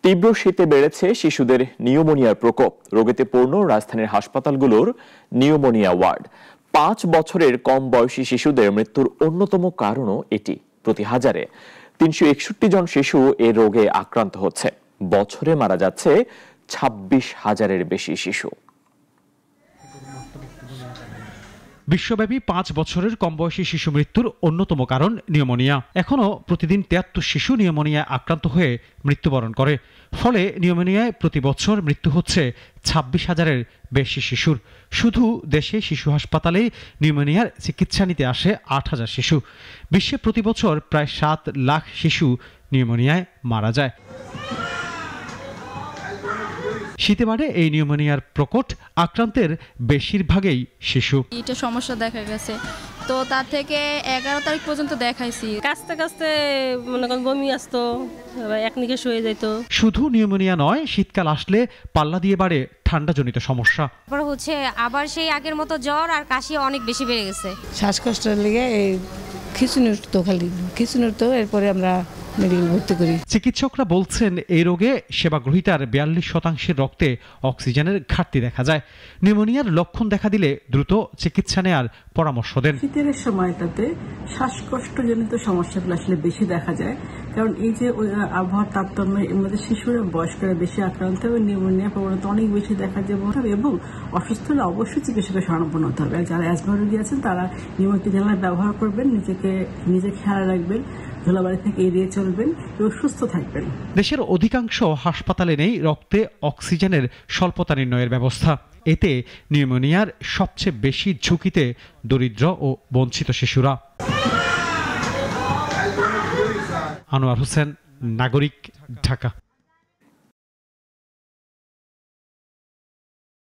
তীব্র শীতে বেড়েছে শিশুদের নিউমোনিয়ার প্রকোপ। রোগীতে পূর্ণ রাজধানীর হাসপাতালগুলোর নিউমোনিয়া ওয়ার্ড। 5 বছরের কম বয়সী শিশুদের মৃত্যুর অন্যতম কারণও এটি। প্রতি হাজারে 361 জন শিশু এ রোগে আক্রান্ত হচ্ছে। বছরে মারা যাচ্ছে 26,000-এর বেশি শিশু। বিশ্বব্যাপী 5 বছরের কম বয়সী শিশু মৃত্যুর অন্যতম কারণ নিউমোনিয়া। এখনও প্রতিদিন 73 শিশু নিউমোনিয়ায় আক্রান্ত হয়ে মৃত্যুবরণ করে। ফলে নিউমোনিয়ায় প্রতি বছর মৃত্যু হচ্ছে 26,000-এর বেশি শিশুর। শুধু দেশে শিশু হাসপাতালে নিউমোনিয়ার চিকিৎসা নিতে আসে 8,000 শিশু। বিশ্বে প্রতি বছর প্রায় 7 লাখ শিশু নিউমোনিয়ায় মারা যায়। শীতে বাড়ে এই নিউমোনিয়ার প্রকট। আক্রান্তের বেশিরভাগই শিশু। এটা সমস্যা দেখা গেছে, তো তার থেকে 11 তারিখ পর্যন্ত দেখাইছি। কাছতে কাছতে মনে করেন বমি আসতো, এক নিকেশ হয়ে যেত। শুধু নিউমোনিয়া নয়, শীতকাল আসলে পাল্লা দিয়ে বাড়ে ঠান্ডাজনিত সমস্যা। তারপর হচ্ছে আবার সেই আগের মতো জ্বর আর কাশি অনেক বেশি বেড়ে গেছে। শ্বাসকষ্টের লেগে এই খিচুনি উঠতো, খালি খিচুনি উঠতো, এরপরে আমরা মেডিকেল ভর্তি করি। চিকিৎসকরা বলছেন এই রোগে সেবাগ্রহীতার 42% রক্তে অক্সিজেনের ঘাটতি দেখা যায়। নিউমোনিয়ার লক্ষণ দেখা দিলে দ্রুত চিকিৎসা নেওয়ার পরামর্শ দেন। শীতের সময়টাতে শ্বাসকষ্টজনিত সমস্যাগুলো আসলে বেশি দেখা যায়, কারণ এই যে আবহাওয়ার তারতম্যের মধ্যে শিশুরা বয়স্করা বেশি আক্রান্ত হবে, নিউমোনিয়া প্রবণতা অনেক বেশি দেখা যাবে এবং অসুস্থ হলে অবশ্যই চিকিৎসকের শরণাপন্ন হতে হবে। যারা অ্যাজমা রোগী আছেন তারা নিউমোনিয়া ব্যবহার করবেন, নিজে খেয়াল রাখবেন, ধুলাবাড়ি থেকে এড়িয়ে চলবেন এবং সুস্থ থাকবেন। দেশের অধিকাংশ হাসপাতালে নেই রক্তে অক্সিজেনের স্বল্পতা নির্ণয়ের ব্যবস্থা। এতে নিউমোনিয়ার সবচেয়ে বেশি ঝুঁকিতে দরিদ্র ও বঞ্চিত শিশুরা। আনোয়ার হোসেন, নাগরিক, ঢাকা।